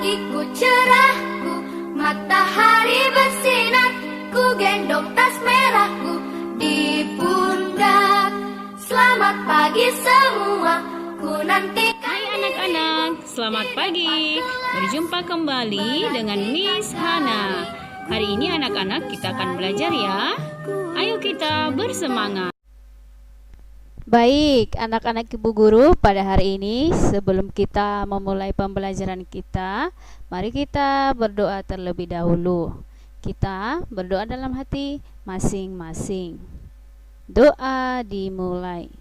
Pagiku cerahku, matahari bersinar, ku gendong tas merahku di pundak. Selamat pagi semua, ku nantikan. Hai anak-anak, selamat pagi. Berjumpa kembali dengan Miss Hana. Hari ini anak-anak kita akan belajar ya. Ayo kita bersemangat. Baik, anak-anak Ibu Guru, pada hari ini sebelum kita memulai pembelajaran kita, mari kita berdoa terlebih dahulu. Kita berdoa dalam hati masing-masing. Doa dimulai.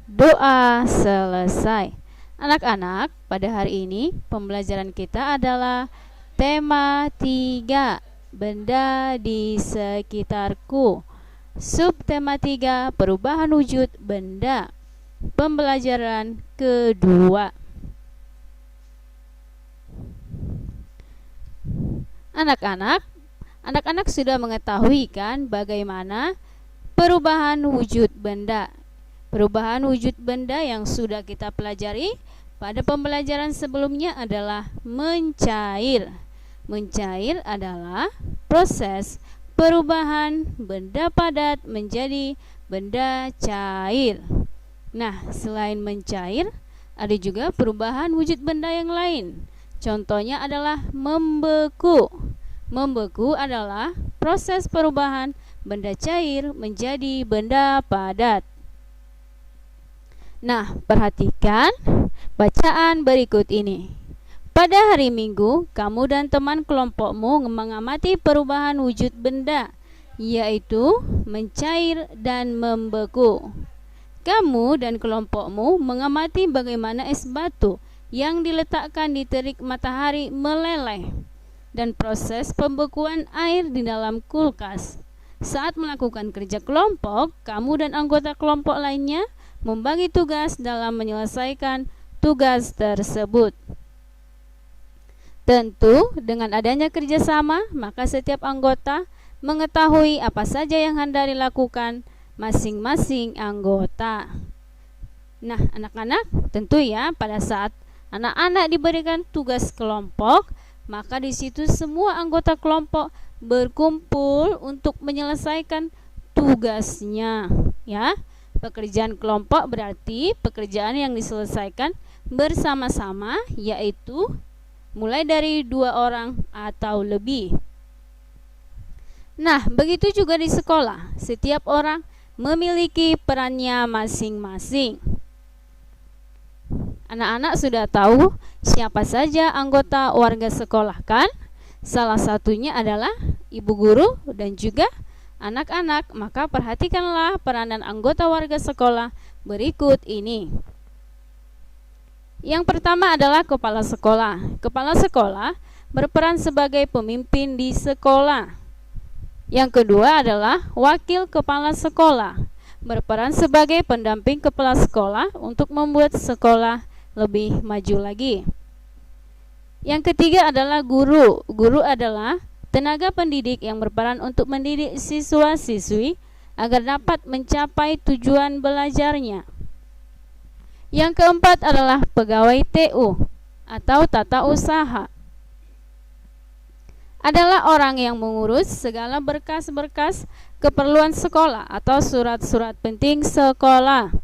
Doa selesai. Anak-anak, pada hari ini pembelajaran kita adalah tema 3, benda di sekitarku. Subtema 3, perubahan wujud benda. Pembelajaran kedua. Anak-anak sudah mengetahui kan bagaimana perubahan wujud benda. Perubahan wujud benda yang sudah kita pelajari pada pembelajaran sebelumnya adalah mencair. Mencair adalah proses perubahan benda padat menjadi benda cair. Nah, selain mencair, ada juga perubahan wujud benda yang lain. Contohnya adalah membeku. Membeku adalah proses perubahan benda cair menjadi benda padat. Nah, perhatikan bacaan berikut ini. Pada hari Minggu, kamu dan teman kelompokmu mengamati perubahan wujud benda, yaitu mencair dan membeku. Kamu dan kelompokmu mengamati bagaimana es batu yang diletakkan di terik matahari meleleh dan proses pembekuan air di dalam kulkas. Saat melakukan kerja kelompok, kamu dan anggota kelompok lainnya membagi tugas dalam menyelesaikan tugas tersebut. Tentu, dengan adanya kerjasama, maka setiap anggota mengetahui apa saja yang hendak dilakukan masing-masing anggota. Nah, anak-anak, tentu ya, pada saat anak-anak diberikan tugas kelompok, maka di situ semua anggota kelompok berkumpul untuk menyelesaikan tugasnya. Ya, pekerjaan kelompok berarti pekerjaan yang diselesaikan bersama-sama, yaitu mulai dari 2 orang atau lebih. Nah, begitu juga di sekolah. Setiap orang memiliki perannya masing-masing. Anak-anak sudah tahu siapa saja anggota warga sekolah kan? Salah satunya adalah ibu guru dan juga anak-anak. Maka perhatikanlah peranan anggota warga sekolah berikut ini. Yang pertama adalah kepala sekolah. Kepala sekolah berperan sebagai pemimpin di sekolah. Yang kedua adalah wakil kepala sekolah, berperan sebagai pendamping kepala sekolah untuk membuat sekolah lebih maju lagi. Yang ketiga adalah guru. Guru adalah tenaga pendidik yang berperan untuk mendidik siswa-siswi agar dapat mencapai tujuan belajarnya. Yang keempat adalah pegawai TU atau tata usaha. Adalah orang yang mengurus segala berkas-berkas keperluan sekolah atau surat-surat penting sekolah.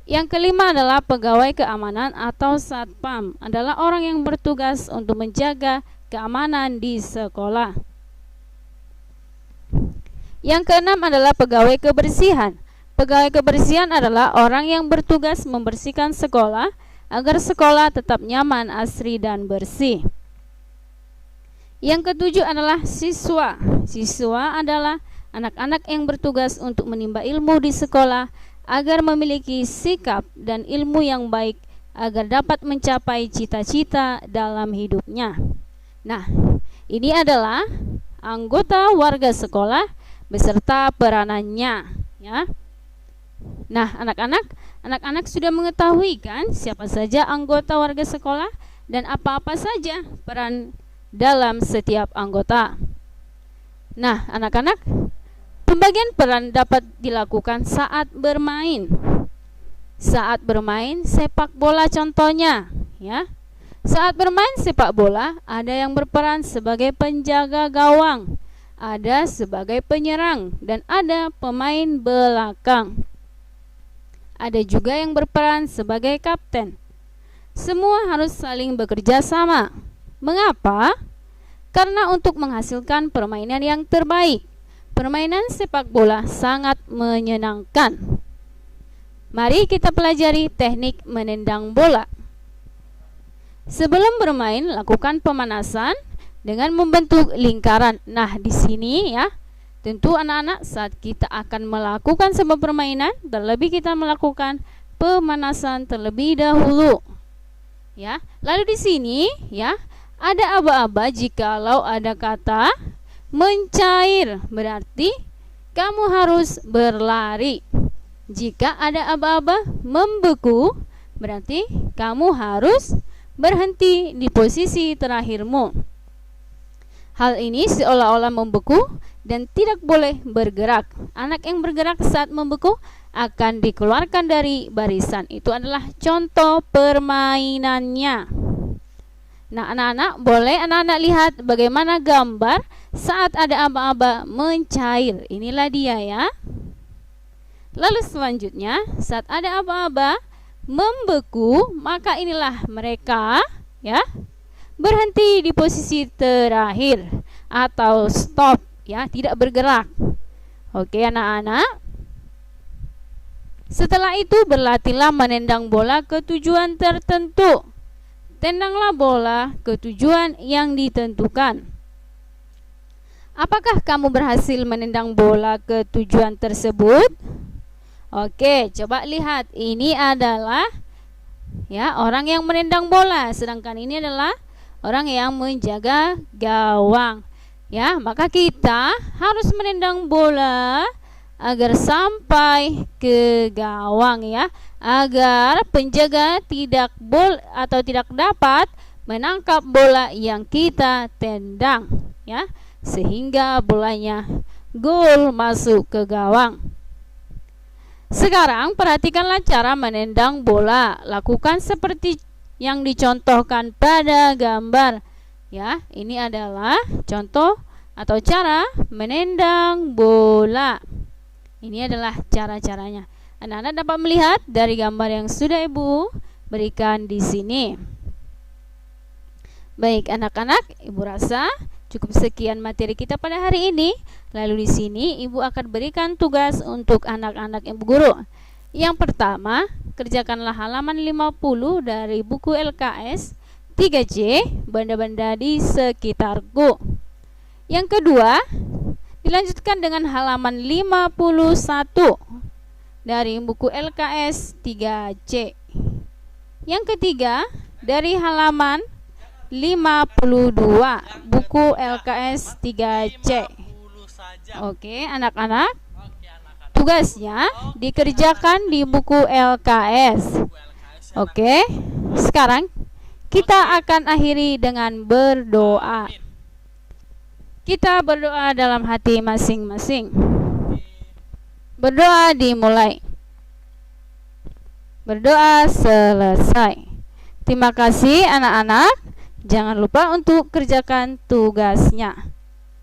Yang kelima adalah pegawai keamanan atau satpam. Adalah orang yang bertugas untuk menjaga keamanan di sekolah. Yang keenam adalah pegawai kebersihan. Pegawai kebersihan adalah orang yang bertugas membersihkan sekolah agar sekolah tetap nyaman, asri, dan bersih. Yang ketujuh adalah siswa. Siswa adalah anak-anak yang bertugas untuk menimba ilmu di sekolah agar memiliki sikap dan ilmu yang baik agar dapat mencapai cita-cita dalam hidupnya. Nah, ini adalah anggota warga sekolah beserta peranannya, ya. Nah, anak-anak sudah mengetahui kan siapa saja anggota warga sekolah dan apa-apa saja peran dalam setiap anggota. Nah, anak-anak, pembagian peran dapat dilakukan saat bermain. saat bermain sepak bola contohnya, ya. Saat bermain sepak bola, ada yang berperan sebagai penjaga gawang, ada sebagai penyerang, dan ada pemain belakang. Ada juga yang berperan sebagai kapten. Semua harus saling bekerja sama. Mengapa? Karena untuk menghasilkan permainan yang terbaik. Permainan sepak bola sangat menyenangkan. Mari kita pelajari teknik menendang bola. Sebelum bermain, lakukan pemanasan dengan membentuk lingkaran. Nah, di sini ya, tentu anak-anak saat kita akan melakukan sebuah permainan, terlebih kita melakukan pemanasan terlebih dahulu. Ya, lalu di sini ya, ada aba-aba jikalau ada kata mencair, berarti kamu harus berlari. Jika ada aba-aba membeku, berarti kamu harus berhenti di posisi terakhirmu. Hal ini seolah-olah membeku dan tidak boleh bergerak. Anak yang bergerak saat membeku akan dikeluarkan dari barisan. Itu adalah contoh permainannya. Nah, anak-anak, boleh anak-anak lihat bagaimana gambar saat ada aba-aba mencair. Inilah dia ya. Lalu selanjutnya, saat ada aba-aba membeku, maka inilah mereka ya, berhenti di posisi terakhir atau stop ya, tidak bergerak. Oke anak-anak. Setelah itu berlatihlah menendang bola ke tujuan tertentu. Tendanglah bola ke tujuan yang ditentukan. Apakah kamu berhasil menendang bola ke tujuan tersebut? Oke, coba lihat. Ini adalah ya, orang yang menendang bola, sedangkan ini adalah orang yang menjaga gawang. Ya, maka kita harus menendang bola agar sampai ke gawang ya, agar penjaga tidak dapat menangkap bola yang kita tendang ya, sehingga bolanya gol masuk ke gawang. Sekarang perhatikanlah cara menendang bola. Lakukan seperti yang dicontohkan pada gambar. Ya, ini adalah contoh atau cara menendang bola. Ini adalah cara-caranya. Anak-anak dapat melihat dari gambar yang sudah Ibu berikan di sini. Baik, anak-anak, Ibu rasa cukup sekian materi kita pada hari ini. Lalu di sini Ibu akan berikan tugas untuk anak-anak Ibu guru. Yang pertama, kerjakanlah halaman 50 dari buku LKS 3C, benda-benda di sekitarku. Yang kedua, dilanjutkan dengan halaman 51 dari buku LKS 3C. Yang ketiga, dari halaman 52 buku LKS 3C. Oke, anak-anak, tugasnya dikerjakan di buku LKS. Oke, sekarang kita akan akhiri dengan berdoa. Kita berdoa dalam hati masing-masing. Berdoa dimulai. Berdoa selesai. Terima kasih anak-anak. Jangan lupa untuk kerjakan tugasnya.